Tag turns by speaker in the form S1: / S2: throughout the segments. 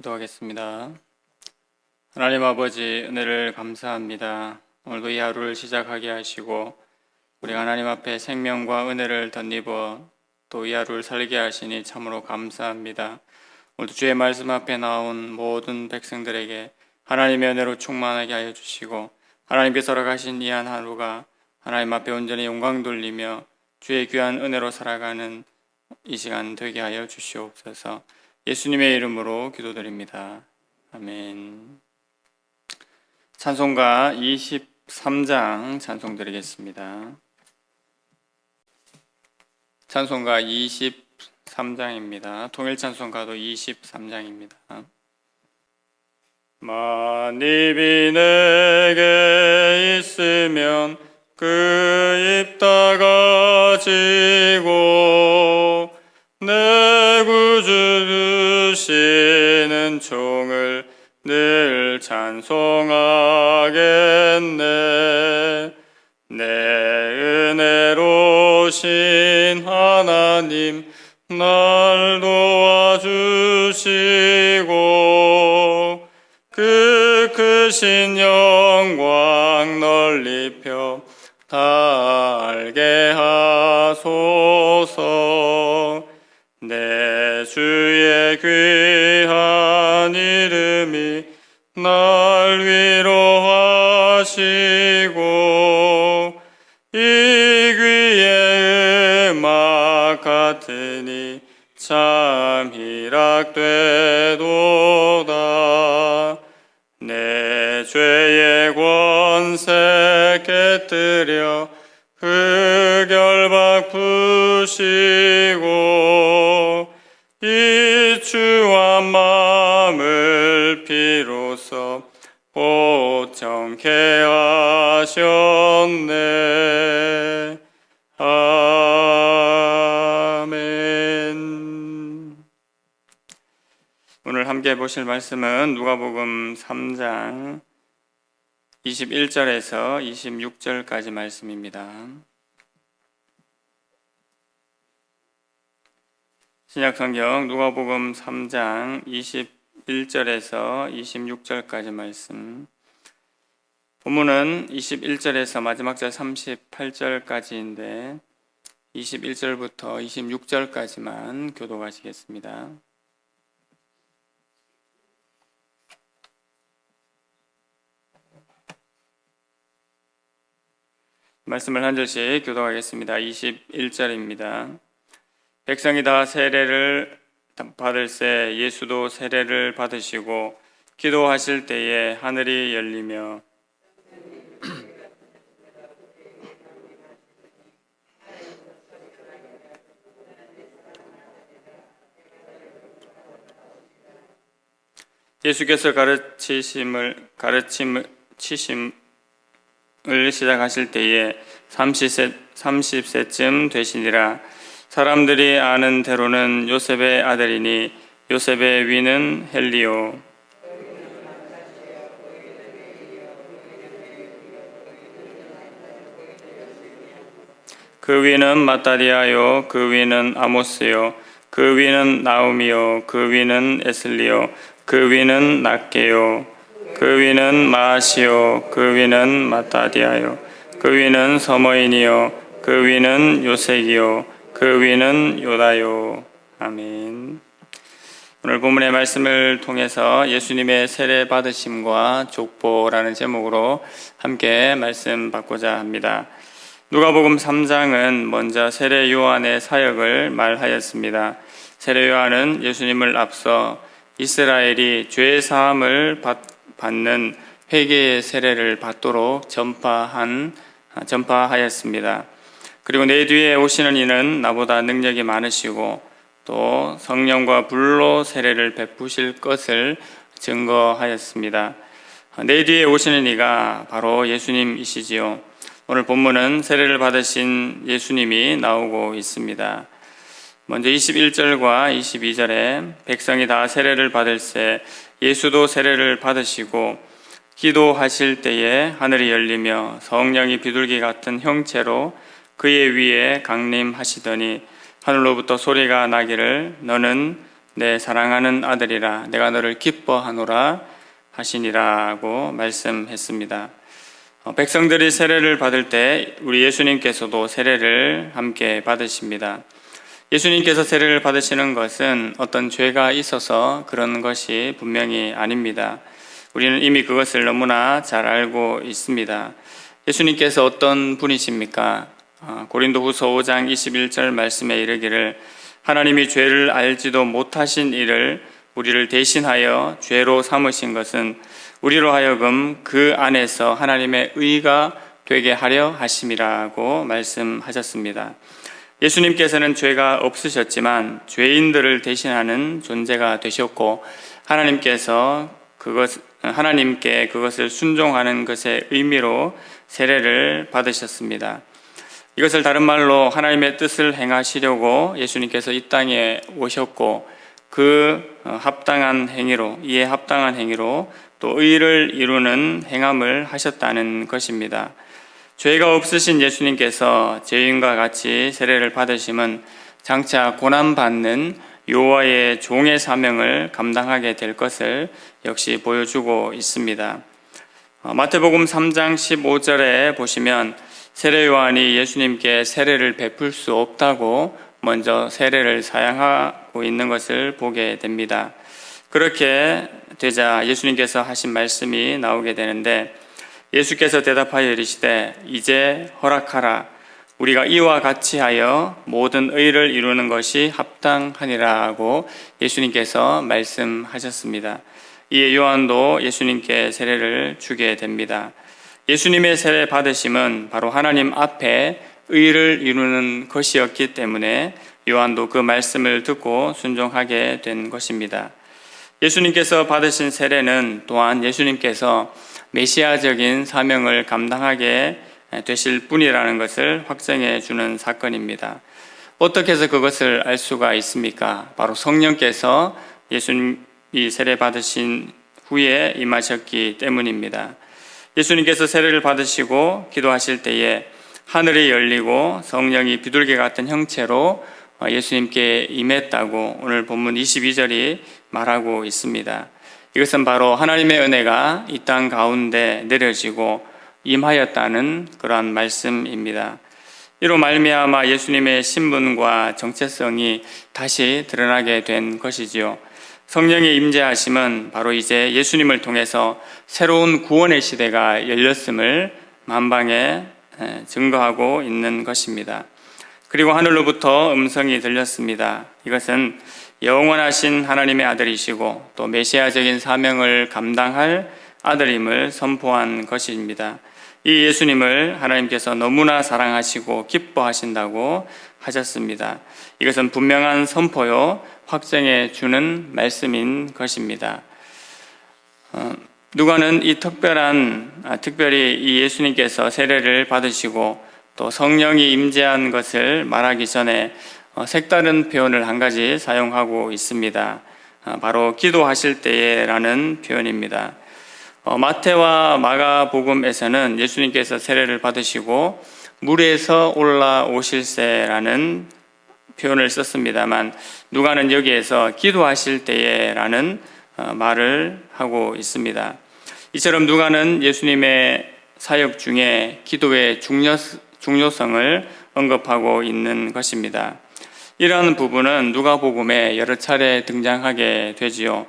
S1: 기도하겠습니다. 하나님 아버지, 은혜를 감사합니다. 오늘도 이 하루를 시작하게 하시고 우리 하나님 앞에 생명과 은혜를 덧입어 또 이 하루를 살게 하시니 참으로 감사합니다. 오늘도 주의 말씀 앞에 나온 모든 백성들에게 하나님의 은혜로 충만하게 하여 주시고 하나님께서 허락하신 이 한 하루가 하나님 앞에 온전히 영광 돌리며 주의 귀한 은혜로 살아가는 이 시간 되게 하여 주시옵소서. 예수님의 이름으로 기도드립니다. 아멘. 찬송가 23장 찬송 드리겠습니다. 찬송가 23장입니다. 통일 찬송가도 23장입니다. 만입이 내게 있으면 그 입 다 가지고 내 구주 주시는 종을 늘 찬송하겠네. 내 은혜로신 하나님 날 도와주시고 그 크신 영광 널리 펴 다 알게 하소서. 내 주의 귀한 이름이 날 위로하시고 이 귀의 음악 같으니 참 희락되도다. 내 죄의 권세 깨뜨려 흑열박 푸시고 이 주한 마음을 비로소 곧 정케 하셨네. 아멘. 오늘 함께 보실 말씀은 누가복음 3장 21절에서 26절까지 말씀입니다. 신약성경 누가복음 3장 21절에서 26절까지 말씀. 본문은 21절에서 마지막 절 38절까지인데 21절부터 26절까지만 교독하시겠습니다. 말씀을 한 절씩 교독하겠습니다. 21절입니다. 백성이 다 세례를 받을새 예수도 세례를 받으시고 기도하실 때에 하늘이 열리며 예수께서 가르치심을 시작하실 때에 30세쯤 되시니라. 사람들이 아는 대로는 요셉의 아들이니 요셉의 위는 헬리오, 그 위는 마따디아요, 그 위는 아모스요, 그 위는 나우미요, 그 위는 에슬리요, 그 위는 낫게요, 그 위는 마아시요, 그 위는 마따디아요, 그 위는 서머인이요, 그 위는 요색이요, 그 위는 요다요. 아멘. 오늘 본문의 말씀을 통해서 예수님의 세례 받으심과 족보라는 제목으로 함께 말씀 받고자 합니다. 누가복음 3장은 먼저 세례 요한의 사역을 말하였습니다. 세례 요한은 예수님을 앞서 이스라엘이 죄 사함을 받는 회개의 세례를 받도록 전파하였습니다. 그리고 내 뒤에 오시는 이는 나보다 능력이 많으시고 또 성령과 불로 세례를 베푸실 것을 증거하였습니다. 내 뒤에 오시는 이가 바로 예수님이시지요. 오늘 본문은 세례를 받으신 예수님이 나오고 있습니다. 먼저 21절과 22절에 백성이 다 세례를 받을새 예수도 세례를 받으시고 기도하실 때에 하늘이 열리며 성령이 비둘기 같은 형체로 그의 위에 강림하시더니 하늘로부터 소리가 나기를 너는 내 사랑하는 아들이라 내가 너를 기뻐하노라 하시니라고 말씀했습니다. 백성들이 세례를 받을 때 우리 예수님께서도 세례를 함께 받으십니다. 예수님께서 세례를 받으시는 것은 어떤 죄가 있어서 그런 것이 분명히 아닙니다. 우리는 이미 그것을 너무나 잘 알고 있습니다. 예수님께서 어떤 분이십니까? 고린도후서 5장 21절 말씀에 이르기를 하나님이 죄를 알지도 못하신 이를 우리를 대신하여 죄로 삼으신 것은 우리로 하여금 그 안에서 하나님의 의가 되게 하려 하심이라고 말씀하셨습니다. 예수님께서는 죄가 없으셨지만 죄인들을 대신하는 존재가 되셨고 하나님께 그것을 순종하는 것의 의미로 세례를 받으셨습니다. 이것을 다른 말로 하나님의 뜻을 행하시려고 예수님께서 이 땅에 오셨고 이에 합당한 행위로 또 의를 이루는 행함을 하셨다는 것입니다. 죄가 없으신 예수님께서 죄인과 같이 세례를 받으심은 장차 고난받는 여호와의 종의 사명을 감당하게 될 것을 역시 보여주고 있습니다. 마태복음 3장 15절에 보시면 세례 요한이 예수님께 세례를 베풀 수 없다고 먼저 세례를 사양하고 있는 것을 보게 됩니다. 그렇게 되자 예수님께서 하신 말씀이 나오게 되는데 예수께서 대답하여 이르시되 이제 허락하라. 우리가 이와 같이 하여 모든 의를 이루는 것이 합당하니라고 예수님께서 말씀하셨습니다. 이에 요한도 예수님께 세례를 주게 됩니다. 예수님의 세례 받으심은 바로 하나님 앞에 의를 이루는 것이었기 때문에 요한도 그 말씀을 듣고 순종하게 된 것입니다. 예수님께서 받으신 세례는 또한 예수님께서 메시아적인 사명을 감당하게 되실 분이라는 것을 확증해 주는 사건입니다. 어떻게 해서 그것을 알 수가 있습니까? 바로 성령께서 예수님이 세례 받으신 후에 임하셨기 때문입니다. 예수님께서 세례를 받으시고 기도하실 때에 하늘이 열리고 성령이 비둘기 같은 형체로 예수님께 임했다고 오늘 본문 22절이 말하고 있습니다. 이것은 바로 하나님의 은혜가 이 땅 가운데 내려지고 임하였다는 그러한 말씀입니다. 이로 말미암아 예수님의 신분과 정체성이 다시 드러나게 된 것이지요. 성령의 임재하심은 바로 이제 예수님을 통해서 새로운 구원의 시대가 열렸음을 만방에 증거하고 있는 것입니다. 그리고 하늘로부터 음성이 들렸습니다. 이것은 영원하신 하나님의 아들이시고 또 메시아적인 사명을 감당할 아들임을 선포한 것입니다. 이 예수님을 하나님께서 너무나 사랑하시고 기뻐하신다고 하셨습니다. 이것은 분명한 선포요 확정해 주는 말씀인 것입니다. 누가는 특별히 이 예수님께서 세례를 받으시고 또 성령이 임재한 것을 말하기 전에 색다른 표현을 한 가지 사용하고 있습니다. 바로 기도하실 때라는 표현입니다. 마태와 마가복음에서는 예수님께서 세례를 받으시고 물에서 올라오실세라는 표현을 썼습니다만 누가는 여기에서 기도하실 때라는 말을 하고 있습니다. 이처럼 누가는 예수님의 사역 중에 기도의 중요성을 언급하고 있는 것입니다. 이러한 부분은 누가복음에 여러 차례 등장하게 되지요.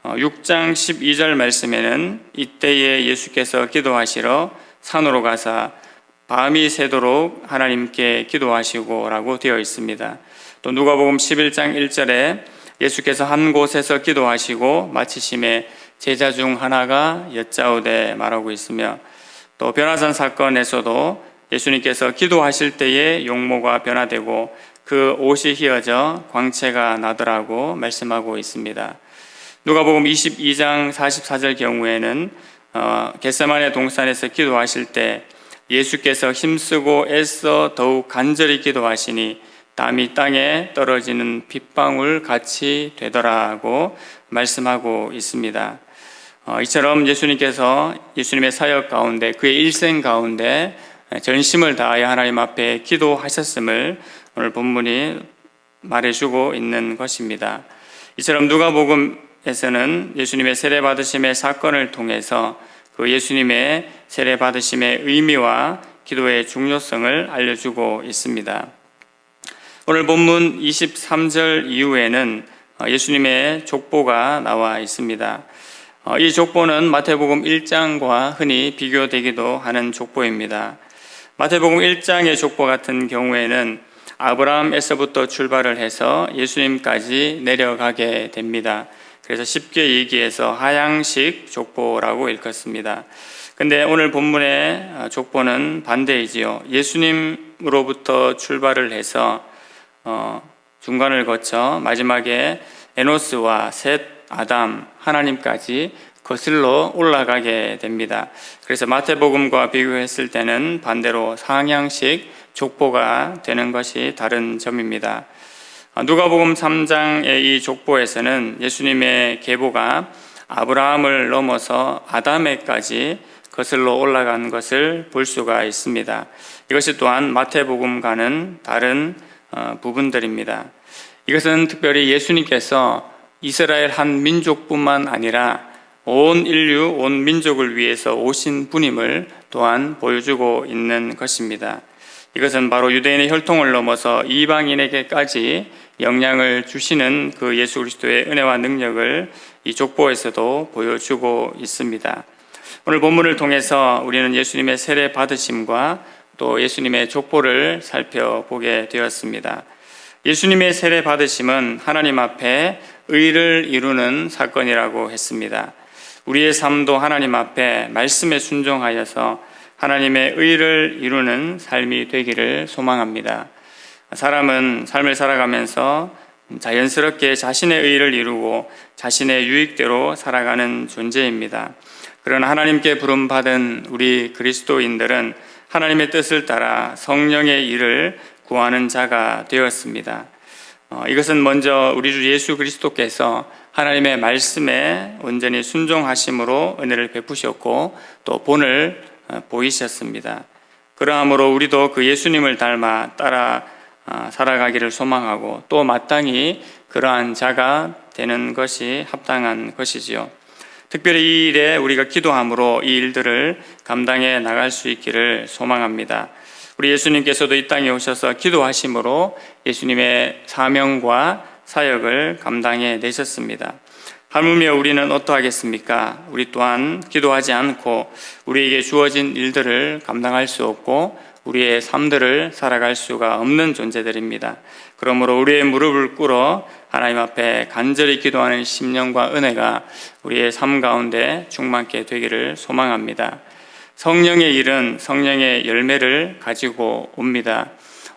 S1: 6장 12절 말씀에는 이때에 예수께서 기도하시러 산으로 가사 밤이 새도록 하나님께 기도하시고 라고 되어 있습니다. 또 누가복음 11장 1절에 예수께서 한 곳에서 기도하시고 마치심에 제자 중 하나가 여짜오되 말하고 있으며 또 변화산 사건에서도 예수님께서 기도하실 때에 용모가 변화되고 그 옷이 휘어져 광채가 나더라고 말씀하고 있습니다. 누가복음 22장 44절 경우에는 겟세마네 동산에서 기도하실 때 예수께서 힘쓰고 애써 더욱 간절히 기도하시니 땀이 땅에 떨어지는 빗방울 같이 되더라고 말씀하고 있습니다. 이처럼 예수님께서 예수님의 사역 가운데 그의 일생 가운데 전심을 다하여 하나님 앞에 기도하셨음을 오늘 본문이 말해주고 있는 것입니다. 이처럼 누가복음에서는 예수님의 세례 받으심의 사건을 통해서 그 예수님의 세례 받으심의 의미와 기도의 중요성을 알려주고 있습니다. 오늘 본문 23절 이후에는 예수님의 족보가 나와 있습니다. 이 족보는 마태복음 1장과 흔히 비교되기도 하는 족보입니다. 마태복음 1장의 족보 같은 경우에는 아브라함에서부터 출발을 해서 예수님까지 내려가게 됩니다. 그래서 쉽게 얘기해서 하향식 족보라고 읽었습니다. 근데 오늘 본문의 족보는 반대이지요. 예수님으로부터 출발을 해서 중간을 거쳐 마지막에 에노스와 셋, 아담, 하나님까지 거슬러 올라가게 됩니다. 그래서 마태복음과 비교했을 때는 반대로 상향식 족보가 되는 것이 다른 점입니다. 누가복음 3장의 이 족보에서는 예수님의 계보가 아브라함을 넘어서 아담에까지 거슬러 올라간 것을 볼 수가 있습니다. 이것이 또한 마태복음과는 다른 부분들입니다. 이것은 특별히 예수님께서 이스라엘 한 민족뿐만 아니라 온 인류, 온 민족을 위해서 오신 분임을 또한 보여주고 있는 것입니다. 이것은 바로 유대인의 혈통을 넘어서 이방인에게까지 영향을 주시는 그 예수 그리스도의 은혜와 능력을 이 족보에서도 보여주고 있습니다. 오늘 본문을 통해서 우리는 예수님의 세례 받으심과 또 예수님의 족보를 살펴보게 되었습니다. 예수님의 세례 받으심은 하나님 앞에 의를 이루는 사건이라고 했습니다. 우리의 삶도 하나님 앞에 말씀에 순종하여서 하나님의 의를 이루는 삶이 되기를 소망합니다. 사람은 삶을 살아가면서 자연스럽게 자신의 의를 이루고 자신의 유익대로 살아가는 존재입니다. 그러나 하나님께 부름받은 우리 그리스도인들은 하나님의 뜻을 따라 성령의 일을 구하는 자가 되었습니다. 이것은 먼저 우리 주 예수 그리스도께서 하나님의 말씀에 온전히 순종하심으로 은혜를 베푸셨고 또 본을 보이셨습니다. 그러함으로 우리도 그 예수님을 닮아 따라 살아가기를 소망하고 또 마땅히 그러한 자가 되는 것이 합당한 것이지요. 특별히 이 일에 우리가 기도함으로 이 일들을 감당해 나갈 수 있기를 소망합니다. 우리 예수님께서도 이 땅에 오셔서 기도하심으로 예수님의 사명과 사역을 감당해 내셨습니다. 하물며 우리는 어떠하겠습니까? 우리 또한 기도하지 않고 우리에게 주어진 일들을 감당할 수 없고 우리의 삶들을 살아갈 수가 없는 존재들입니다. 그러므로 우리의 무릎을 꿇어 하나님 앞에 간절히 기도하는 심령과 은혜가 우리의 삶 가운데 충만케 되기를 소망합니다. 성령의 일은 성령의 열매를 가지고 옵니다.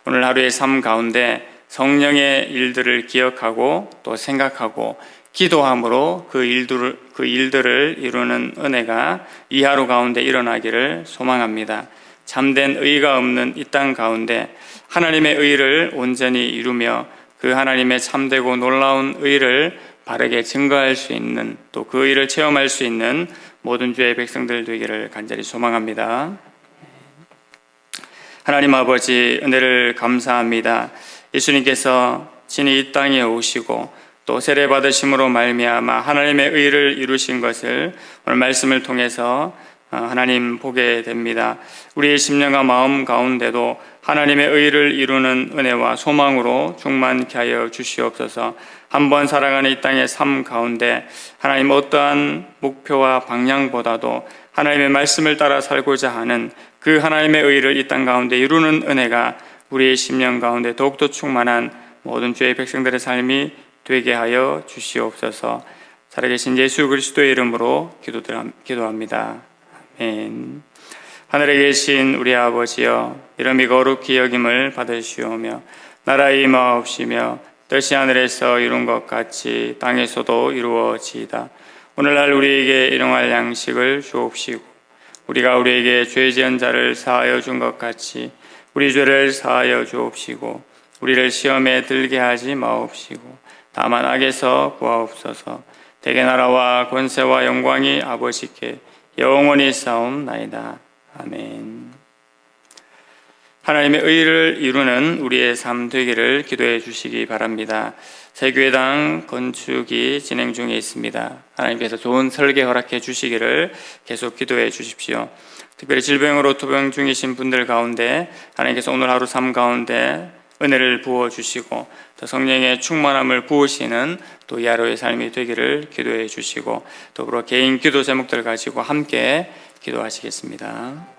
S1: 오늘 하루의 삶 가운데 성령의 일들을 기억하고 또 생각하고 기도함으로 그 일들을 이루는 은혜가 이 하루 가운데 일어나기를 소망합니다. 참된 의가 없는 이 땅 가운데 하나님의 의를 온전히 이루며 그 하나님의 참되고 놀라운 의를 바르게 증거할 수 있는 또 그 의를 체험할 수 있는 모든 주의 백성들 되기를 간절히 소망합니다. 하나님 아버지 은혜를 감사합니다. 예수님께서 친히 이 땅에 오시고 또 세례 받으심으로 말미암아 하나님의 의를 이루신 것을 오늘 말씀을 통해서 하나님 보게 됩니다. 우리의 심령과 마음 가운데도 하나님의 의를 이루는 은혜와 소망으로 충만케 하여 주시옵소서. 한번 살아가는 이 땅의 삶 가운데 하나님 어떠한 목표와 방향보다도 하나님의 말씀을 따라 살고자 하는 그 하나님의 의를 이 땅 가운데 이루는 은혜가 우리의 심령 가운데 더욱더 충만한 모든 주의 백성들의 삶이 되게 하여 주시옵소서. 살아계신 예수 그리스도의 이름으로 기도합니다. 아멘. 하늘에 계신 우리 아버지여, 이름이 거룩히 여김을 받으시오며 나라의 임하옵시며 뜻이 하늘에서 이룬 것 같이 땅에서도 이루어지이다. 오늘날 우리에게 일용할 양식을 주옵시고 우리가 우리에게 죄 지은 자를 사하여 준 것 같이 우리 죄를 사하여 주옵시고 우리를 시험에 들게 하지 마옵시고 다만 악에서 구하옵소서. 대개 나라와 권세와 영광이 아버지께 영원히 싸움나이다. 아멘. 하나님의 의를 이루는 우리의 삶 되기를 기도해 주시기 바랍니다. 새교회당 건축이 진행 중에 있습니다. 하나님께서 좋은 설계 허락해 주시기를 계속 기도해 주십시오. 특별히 질병으로 투병 중이신 분들 가운데 하나님께서 오늘 하루 삶 가운데 은혜를 부어주시고 또 성령의 충만함을 부으시는 또 이 하루의 삶이 되기를 기도해 주시고 더불어 개인 기도 제목들 가지고 함께 기도하시겠습니다.